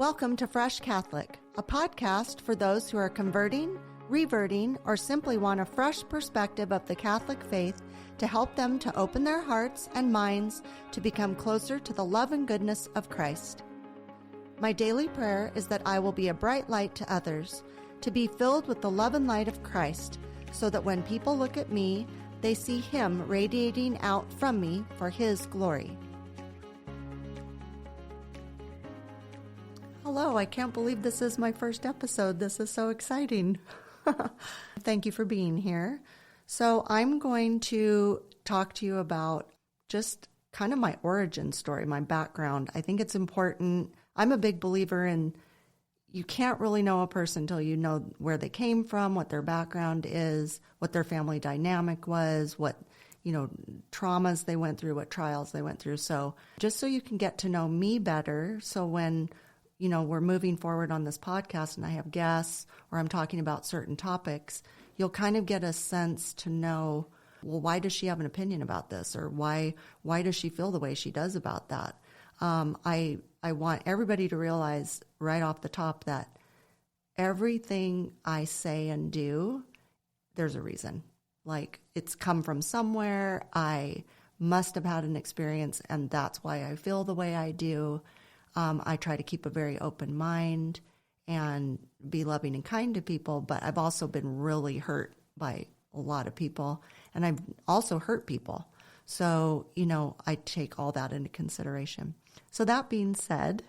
Welcome to Fresh Catholic, a podcast for those who are converting, reverting, or simply want a fresh perspective of the Catholic faith to help them to open their hearts and minds to become closer to the love and goodness of Christ. My daily prayer is that I will be a bright light to others, to be filled with the love and light of Christ, so that when people look at me, they see Him radiating out from me for His glory. Hello, I can't believe this is my first episode. This is so exciting. Thank you for being here. So I'm going to talk to you about just kind of my origin story, my background. I think it's important. I'm a big believer in you can't really know a person until you know where they came from, what their background is, what their family dynamic was, what, traumas they went through, what trials they went through. So just so you can get to know me better. So when we're moving forward on this podcast and I have guests or I'm talking about certain topics, you'll kind of get a sense to know, well, why does she have an opinion about this? Or why does she feel the way she does about that? I want everybody to realize right off the top that everything I say and do, there's a reason. Like, it's come from somewhere. I must have had an experience, and that's why I feel the way I do. I try to keep a very open mind and be loving and kind to people, but I've also been really hurt by a lot of people, and I've also hurt people. So, I take all that into consideration. So that being said,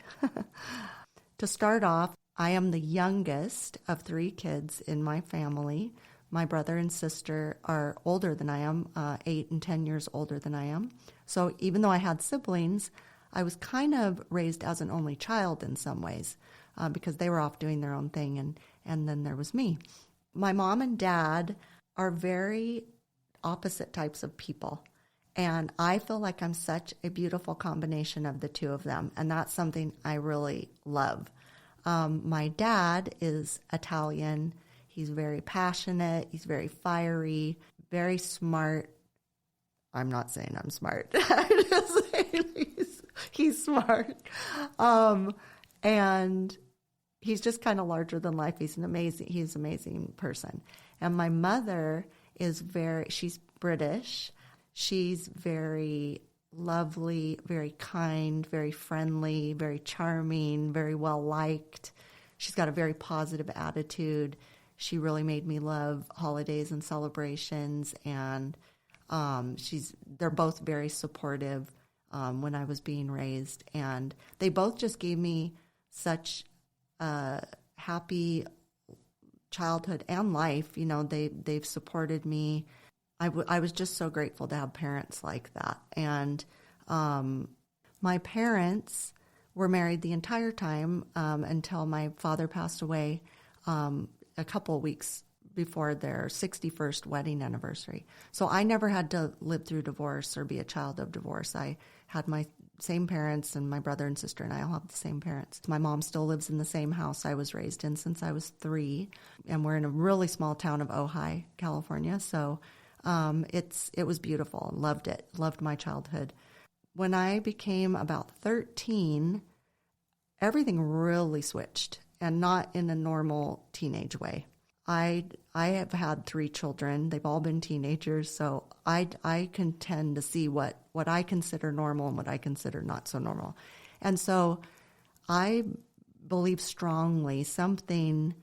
to start off, I am the youngest of 3 kids in my family. My brother and sister are older than I am, 8 and 10 years older than I am. So even though I had siblings, I was kind of raised as an only child in some ways because they were off doing their own thing, and then there was me. My mom and dad are very opposite types of people, and I feel like I'm such a beautiful combination of the two of them, and that's something I really love. My dad is Italian. He's very passionate. He's very fiery, very smart. I'm not saying I'm smart. I'm just saying he's smart. And he's just kind of larger than life. He's an amazing person. And my mother she's British. She's very lovely, very kind, very friendly, very charming, very well liked. She's got a very positive attitude. She really made me love holidays and celebrations, and they're both very supportive when I was being raised, and they both just gave me such a happy childhood and life. They've supported me. I was just so grateful to have parents like that. And my parents were married the entire time until my father passed away a couple of weeks before their 61st wedding anniversary. So I never had to live through divorce or be a child of divorce. I had my same parents, and my brother and sister and I all have the same parents. My mom still lives in the same house I was raised in since I was 3, and we're in a really small town of Ojai, California. So it was beautiful. Loved it. Loved my childhood. When I became about 13, everything really switched, and not in a normal teenage way. I have had 3 children. They've all been teenagers, so I can tend to see what I consider normal and what I consider not so normal. And so I believe strongly something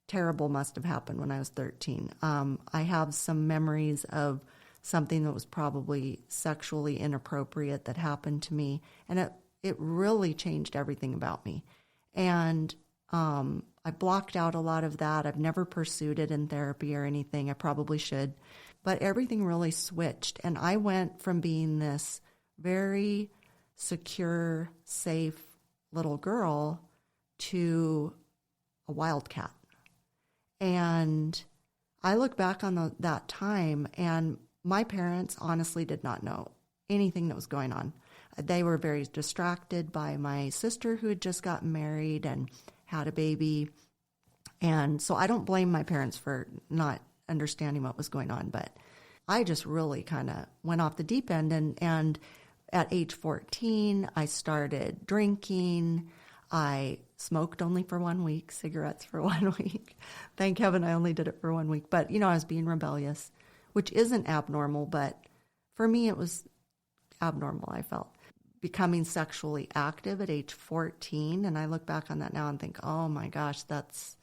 terrible must have happened when I was 13. I have some memories of something that was probably sexually inappropriate that happened to me, and it really changed everything about me. And I blocked out a lot of that. I've never pursued it in therapy or anything. I probably should. But everything really switched. And I went from being this very secure, safe little girl to a wildcat. And I look back on that time, and my parents honestly did not know anything that was going on. They were very distracted by my sister who had just gotten married and had a baby. And so I don't blame my parents for not understanding what was going on, but I just really kind of went off the deep end. And at age 14, I started drinking. I smoked only for 1 week, cigarettes for 1 week. Thank heaven I only did it for 1 week. But, I was being rebellious, which isn't abnormal, but for me it was abnormal, I felt. Becoming sexually active at age 14, and I look back on that now and think, oh my gosh, that's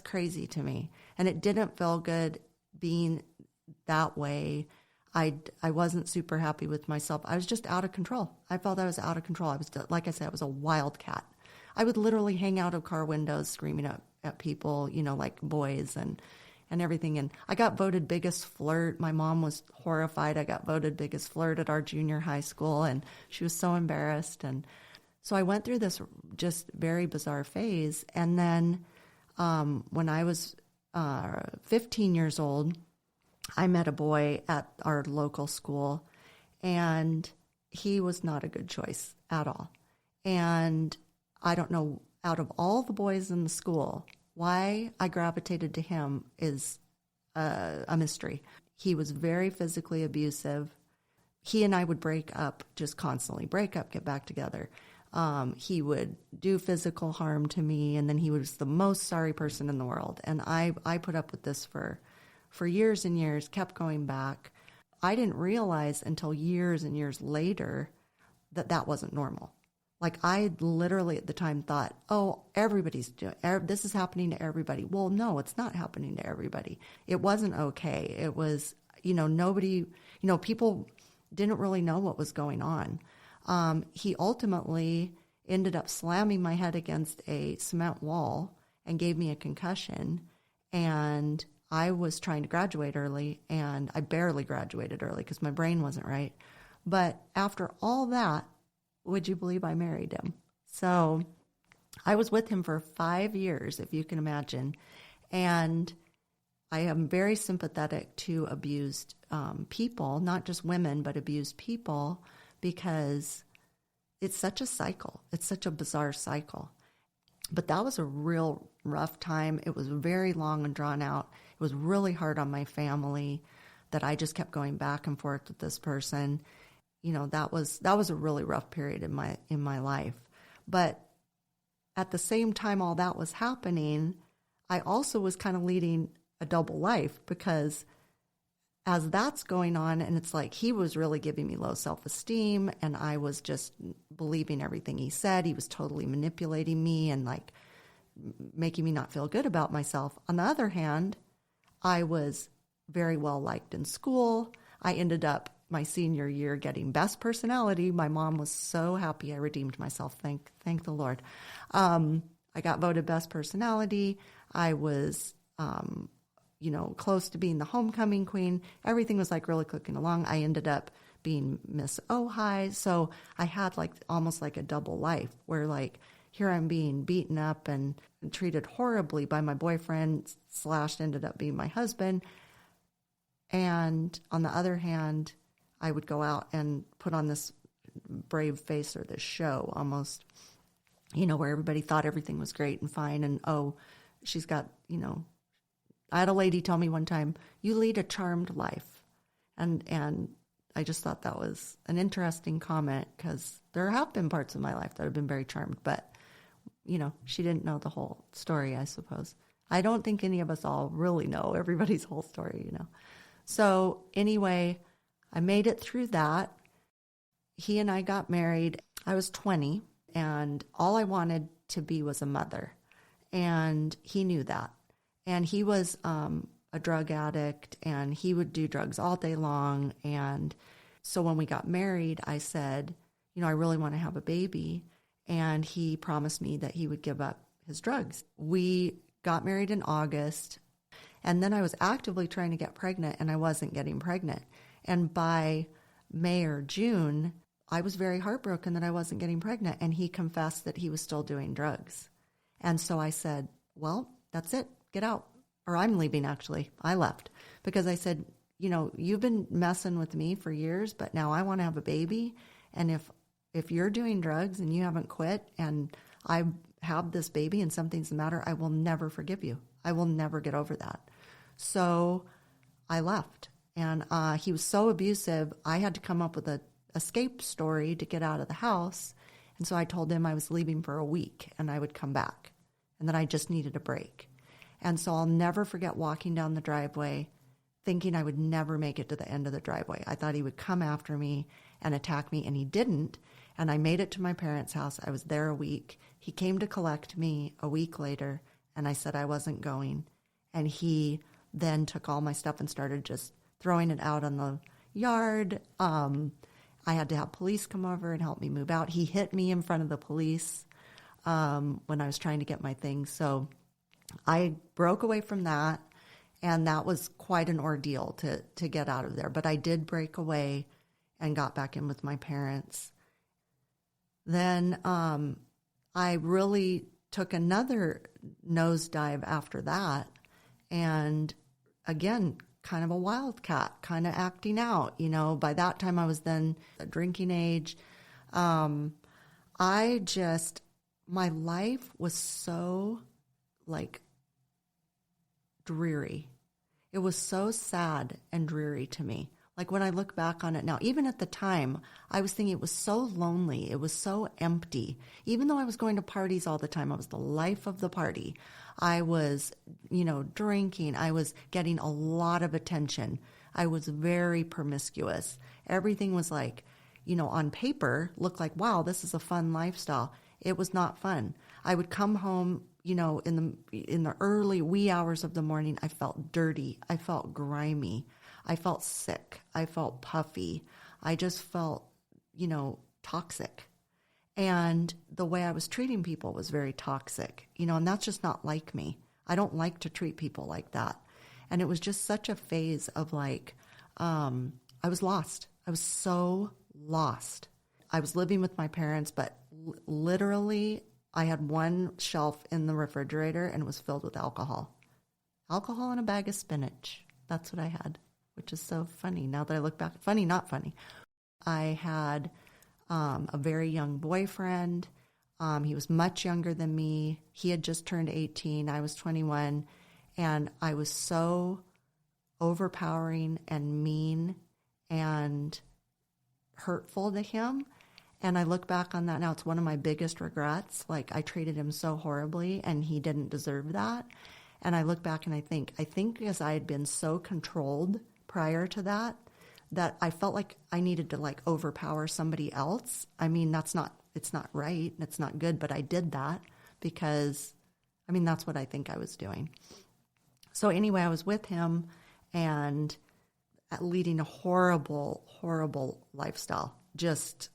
crazy to me. And it didn't feel good being that way. I wasn't super happy with myself. I was just out of control. I felt I was out of control. I was, like I said, I was a wildcat. I would literally hang out of car windows screaming at people, like boys and everything. And I got voted biggest flirt. My mom was horrified. I got voted biggest flirt at our junior high school, and she was so embarrassed. And so I went through this just very bizarre phase. And then when I was 15 years old, I met a boy at our local school, and he was not a good choice at all. And I don't know, out of all the boys in the school, why I gravitated to him is a mystery. He was very physically abusive. He and I would break up just constantly, break up, get back together. He would do physical harm to me, and then he was the most sorry person in the world. And I put up with this for years and years, kept going back. I didn't realize until years and years later that wasn't normal. Like, I literally at the time thought, oh, everybody's doing, this is happening to everybody. Well, no, it's not happening to everybody. It wasn't okay. It was, nobody, people didn't really know what was going on. He ultimately ended up slamming my head against a cement wall and gave me a concussion. And I was trying to graduate early, and I barely graduated early because my brain wasn't right. But after all that, would you believe I married him? So I was with him for 5 years, if you can imagine. And I am very sympathetic to abused people, not just women, but abused people, because it's such a cycle. It's such a bizarre cycle. But that was a real rough time. It was very long and drawn out. It was really hard on my family that I just kept going back and forth with this person. That was a really rough period in my life. But at the same time all that was happening, I also was kind of leading a double life, because as that's going on, and it's like he was really giving me low self-esteem, and I was just believing everything he said. He was totally manipulating me and like making me not feel good about myself. On the other hand, I was very well liked in school. I ended up my senior year getting best personality. My mom was so happy I redeemed myself. Thank the Lord. I got voted best personality. I was, close to being the homecoming queen. Everything was like really clicking along. I ended up being Miss Ojai. So I had like almost like a double life where like here I'm being beaten up and treated horribly by my boyfriend / ended up being my husband. And on the other hand, I would go out and put on this brave face or this show almost, where everybody thought everything was great and fine. And, oh, she's got, I had a lady tell me one time, you lead a charmed life. And I just thought that was an interesting comment, because there have been parts of my life that have been very charmed. But, she didn't know the whole story, I suppose. I don't think any of us all really know everybody's whole story, So anyway, I made it through that. He and I got married. I was 20, and all I wanted to be was a mother. And he knew that. And he was a drug addict, and he would do drugs all day long. And so when we got married, I said, I really want to have a baby. And he promised me that he would give up his drugs. We got married in August, and then I was actively trying to get pregnant, and I wasn't getting pregnant. And by May or June, I was very heartbroken that I wasn't getting pregnant, and he confessed that he was still doing drugs. And so I said, well, that's it. Get out. Or I'm leaving, actually. I left because I said, you've been messing with me for years, but now I want to have a baby. And if you're doing drugs and you haven't quit, and I have this baby and something's the matter, I will never forgive you. I will never get over that. So I left. And he was so abusive, I had to come up with an escape story to get out of the house. And so I told him I was leaving for a week and I would come back and that I just needed a break. And so I'll never forget walking down the driveway thinking I would never make it to the end of the driveway. I thought he would come after me and attack me, and he didn't. And I made it to my parents' house. I was there a week. He came to collect me a week later, and I said I wasn't going. And he then took all my stuff and started just throwing it out on the yard. I had to have police come over and help me move out. He hit me in front of the police when I was trying to get my things. So I broke away from that, and that was quite an ordeal to get out of there. But I did break away and got back in with my parents. Then I really took another nosedive after that, and again, kind of a wildcat, kind of acting out. You know, by that time I was then a drinking age. My life was so dreary. It was so sad and dreary to me. Like when I look back on it now, even at the time, I was thinking it was so lonely. It was so empty. Even though I was going to parties all the time, I was the life of the party. I was, drinking. I was getting a lot of attention. I was very promiscuous. Everything was on paper, looked like, wow, this is a fun lifestyle. It was not fun. I would come home, in the early wee hours of the morning. I felt dirty. I felt grimy. I felt sick. I felt puffy. I just felt, toxic. And the way I was treating people was very toxic, and that's just not like me. I don't like to treat people like that. And it was just such a phase of I was lost. I was so lost. I was living with my parents, but literally I had one shelf in the refrigerator and it was filled with alcohol. Alcohol and a bag of spinach. That's what I had, which is so funny now that I look back. Funny, not funny. I had a very young boyfriend. He was much younger than me. He had just turned 18. I was 21. And I was so overpowering and mean and hurtful to him. And I look back on that now. It's one of my biggest regrets. I treated him so horribly and he didn't deserve that. And I look back and I think because I had been so controlled prior to that I felt like I needed to overpower somebody else. I mean, it's not right. It's not good, but I did that because, that's what I think I was doing. So anyway, I was with him and leading a horrible, horrible lifestyle. Just,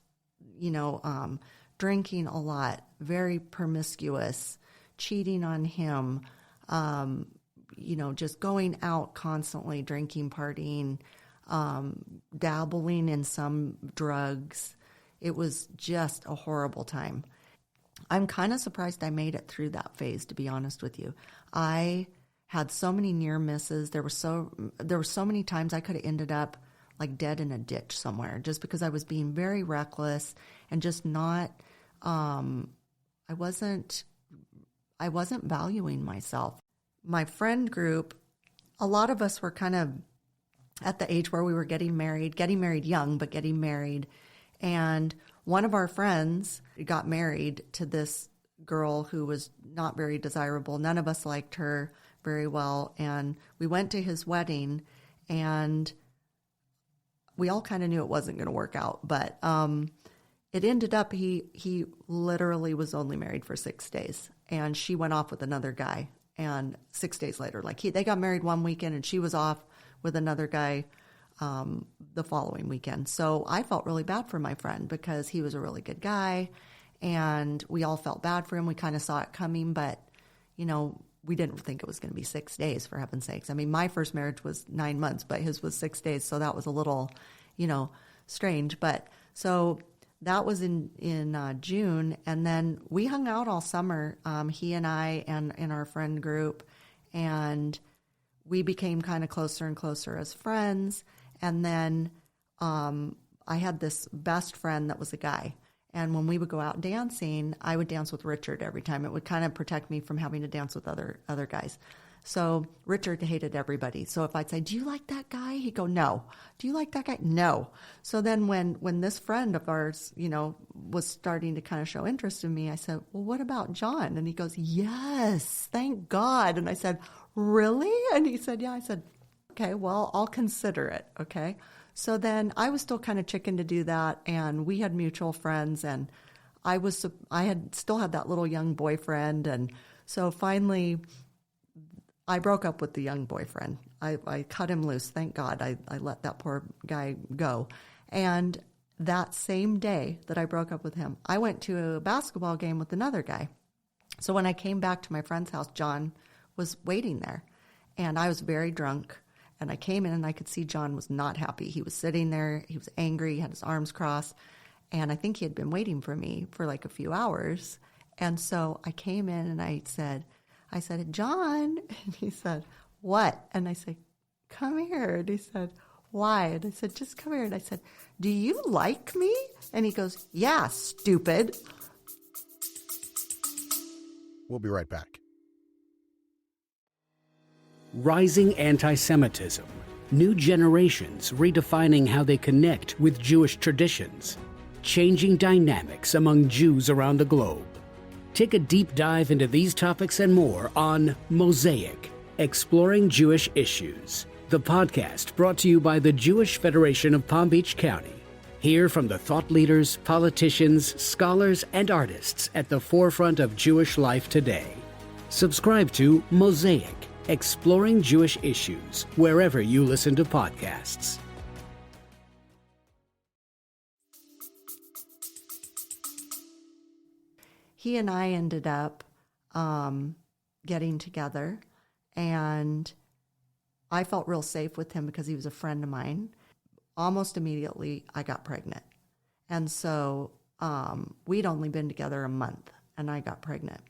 drinking a lot, very promiscuous, cheating on him, just going out constantly, drinking, partying, dabbling in some drugs. It was just a horrible time. I'm kind of surprised I made it through that phase, to be honest with you. I had so many near misses. There were so many times I could have ended up dead in a ditch somewhere just because I was being very reckless and just not, I wasn't valuing myself. My friend group, a lot of us were kind of at the age where we were getting married young, but getting married. And one of our friends got married to this girl who was not very desirable. None of us liked her very well. And we went to his wedding and we all kind of knew it wasn't going to work out, but it ended up he literally was only married for 6 days, and she went off with another guy. And 6 days later, they got married one weekend, and she was off with another guy the following weekend. So I felt really bad for my friend because he was a really good guy, and we all felt bad for him. We kind of saw it coming, but we didn't think it was going to be 6 days, for heaven's sakes. My first marriage was 9 months, but his was 6 days. So that was a little, strange. But so that was in June. And then we hung out all summer, he and I and in our friend group. And we became kind of closer and closer as friends. And then I had this best friend that was a guy. And when we would go out dancing, I would dance with Richard every time. It would kind of protect me from having to dance with other guys. So Richard hated everybody. So if I'd say, do you like that guy? He'd go, no. Do you like that guy? No. So then when this friend of ours, was starting to kind of show interest in me, I said, well, what about John? And he goes, yes, thank God. And I said, really? And he said, yeah. I said, okay, well, I'll consider it. Okay. So then I was still kind of chicken to do that. And we had mutual friends, and I had still had that little young boyfriend. And so finally I broke up with the young boyfriend. I cut him loose. Thank God. I let that poor guy go. And that same day that I broke up with him, I went to a basketball game with another guy. So when I came back to my friend's house, John was waiting there, and I was very drunk. And I came in and I could see John was not happy. He was sitting there. He was angry. He had his arms crossed. And I think he had been waiting for me for like a few hours. And so I came in and I said, John. And he said, what? And I said, come here. And he said, why? And I said, just come here. And I said, do you like me? And he goes, yeah, stupid. We'll be right back. Rising anti-Semitism. New generations redefining how they connect with Jewish traditions. Changing dynamics among Jews around the globe. Take a deep dive into these topics and more on Mosaic, Exploring Jewish Issues, the podcast brought to you by the Jewish Federation of Palm Beach County. Hear from the thought leaders, politicians, scholars, and artists at the forefront of Jewish life today. Subscribe to Mosaic, Exploring Jewish Issues, wherever you listen to podcasts. He and I ended up getting together, and I felt real safe with him because he was a friend of mine. Almost immediately, I got pregnant. And so we'd only been together a month, and I got pregnant.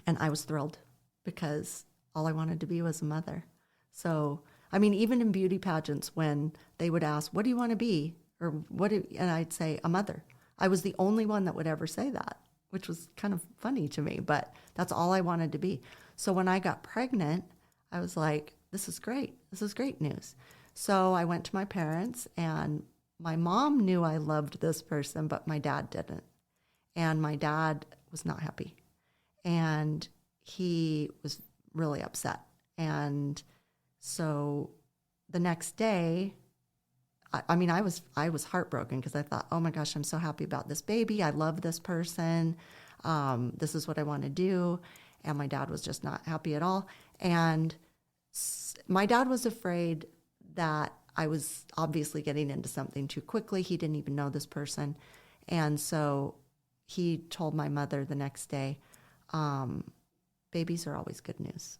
And I was thrilled because all I wanted to be was a mother. So, I mean, even in beauty pageants, when they would ask, what do you want to be? And I'd say, a mother. I was the only one that would ever say that, which was kind of funny to me, but that's all I wanted to be. So when I got pregnant, I was like, this is great. This is great news. So I went to my parents, and my mom knew I loved this person, but my dad didn't. And my dad was not happy. And he was really upset. And so the next day, I was heartbroken because I thought, oh my gosh, I'm so happy about this baby. I love this person. This is what I want to do. And my dad was just not happy at all. And my dad was afraid that I was obviously getting into something too quickly. He didn't even know this person. And so he told my mother the next day, babies are always good news.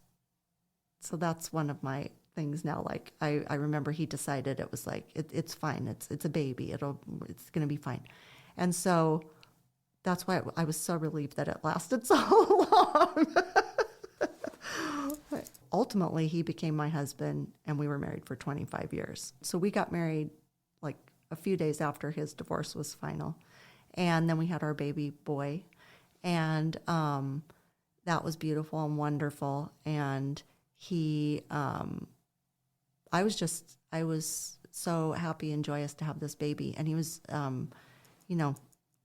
So that's one of my things now. Like I remember he decided it was like, it's fine. It's a baby. It's going to be fine. And so that's why I was so relieved that it lasted so long. Ultimately, he became my husband, and we were married for 25 years. So we got married like a few days after his divorce was final. And then we had our baby boy. And that was beautiful and wonderful. And I was so happy and joyous to have this baby. And he was,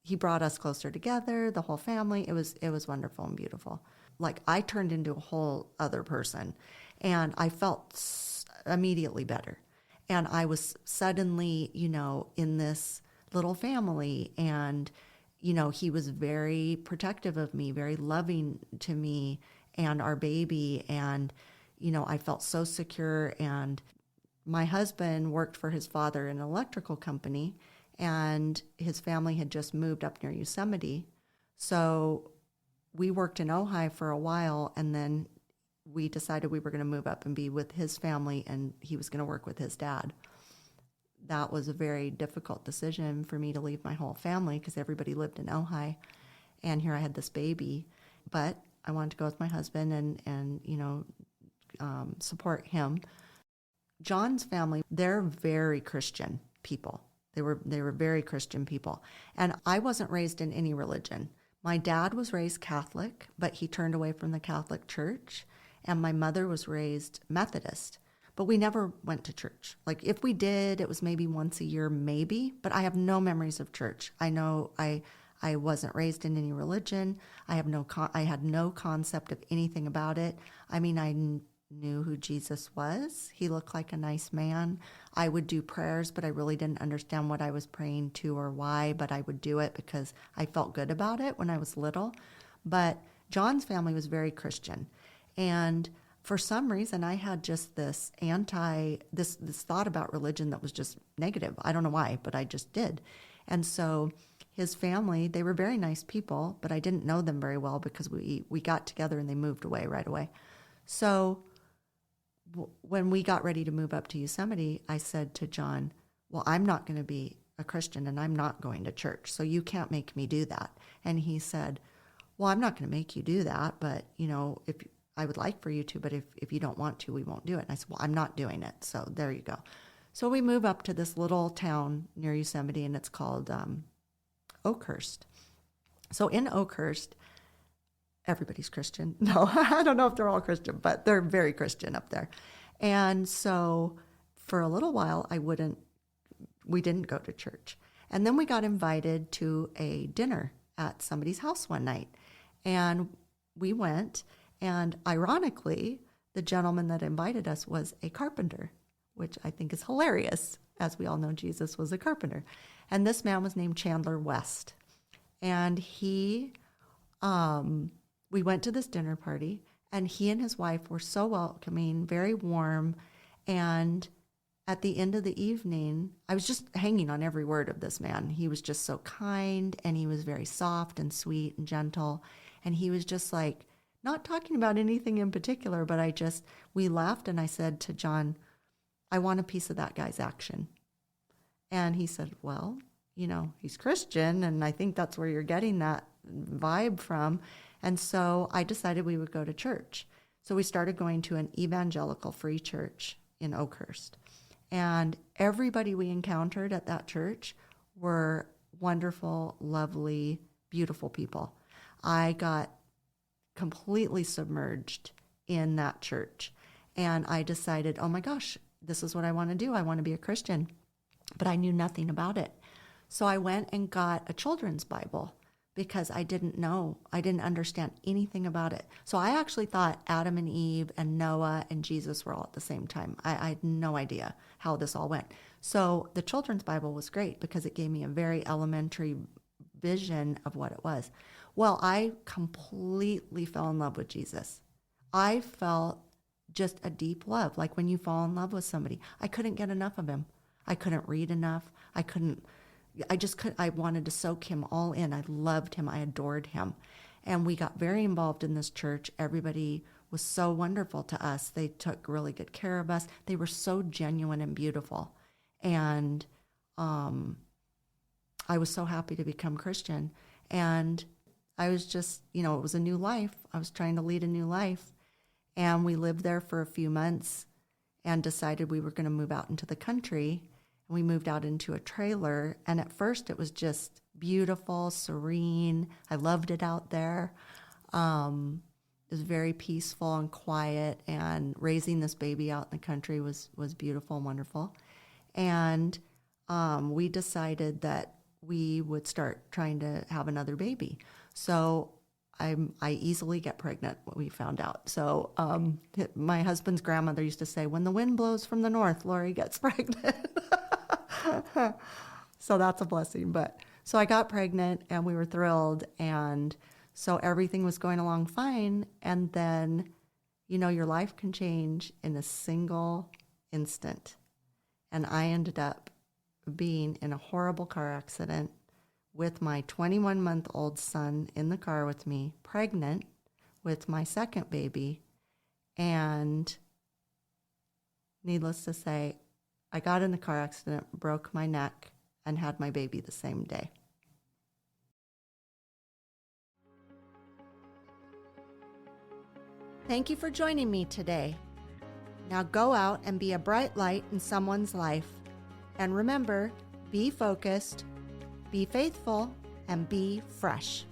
he brought us closer together, the whole family. It was wonderful and beautiful. Like I turned into a whole other person, and I felt immediately better. And I was suddenly, in this little family, and, he was very protective of me, very loving to me and our baby. And, I felt so secure. And my husband worked for his father in an electrical company, and his family had just moved up near Yosemite. So we worked in Ojai for a while, and then we decided we were going to move up and be with his family, and he was going to work with his dad. That was a very difficult decision for me to leave my whole family because everybody lived in Ojai, and here I had this baby. But I wanted to go with my husband and support him. John's family, they're very Christian people. They were very Christian people. And I wasn't raised in any religion. My dad was raised Catholic, but he turned away from the Catholic Church. And my mother was raised Methodist, but we never went to church. Like if we did, it was maybe once a year, maybe, but I have no memories of church. I know I wasn't raised in any religion. I had no concept of anything about it. I mean, I knew who Jesus was. He looked like a nice man. I would do prayers, but I really didn't understand what I was praying to or why, but I would do it because I felt good about it when I was little. But John's family was very Christian. And for some reason, I had just this thought about religion that was just negative. I don't know why, but I just did. And so his family, they were very nice people, but I didn't know them very well because we got together and they moved away right away. So when we got ready to move up to Yosemite, I said to John, well, I'm not going to be a Christian and I'm not going to church, so you can't make me do that. And he said, well, I'm not going to make you do that, but, if I would like for you to, but if you don't want to, we won't do it. And I said, well, I'm not doing it. So there you go. So we move up to this little town near Yosemite, and it's called Oakhurst. So in Oakhurst, everybody's Christian. No, I don't know if they're all Christian, but they're very Christian up there. And so for a little while, we didn't go to church. And then we got invited to a dinner at somebody's house one night. And we went, and ironically, the gentleman that invited us was a carpenter, which I think is hilarious. As we all know, Jesus was a carpenter. And this man was named Chandler West. And we went to this dinner party, and he and his wife were so welcoming, very warm. And at the end of the evening, I was just hanging on every word of this man. He was just so kind, and he was very soft and sweet and gentle. And he was just like, not talking about anything in particular, but we laughed, and I said to John, I want a piece of that guy's action. And he said, well, he's Christian, and I think that's where you're getting that vibe from. And so I decided we would go to church. So we started going to an evangelical free church in Oakhurst. And everybody we encountered at that church were wonderful, lovely, beautiful people. I got completely submerged in that church. And I decided, oh my gosh, this is what I want to do. I want to be a Christian. But I knew nothing about it. So I went and got a children's Bible because I didn't understand anything about it. So I actually thought Adam and Eve and Noah and Jesus were all at the same time. I had no idea how this all went. So the children's Bible was great because it gave me a very elementary vision of what it was. Well, I completely fell in love with Jesus. I felt just a deep love, like when you fall in love with somebody. I couldn't get enough of him. I couldn't read enough. I wanted to soak him all in. I loved him. I adored him. And we got very involved in this church. Everybody was so wonderful to us. They took really good care of us. They were so genuine and beautiful. And I was so happy to become Christian. And I was just, it was a new life. I was trying to lead a new life. And we lived there for a few months and decided we were going to move out into the country. And we moved out into a trailer. And at first it was just beautiful, serene. I loved it out there. It was very peaceful and quiet. And raising this baby out in the country was beautiful and wonderful. And we decided that we would start trying to have another baby. So I easily get pregnant, what we found out. So my husband's grandmother used to say, when the wind blows from the north, Lori gets pregnant. So that's a blessing. So I got pregnant and we were thrilled. And so everything was going along fine. And then, your life can change in a single instant. And I ended up being in a horrible car accident with my 21-month-old son in the car with me, pregnant with my second baby. And needless to say, I got in the car accident, broke my neck, and had my baby the same day. Thank you for joining me today. Now go out and be a bright light in someone's life. And remember, be focused, be faithful, and be fresh.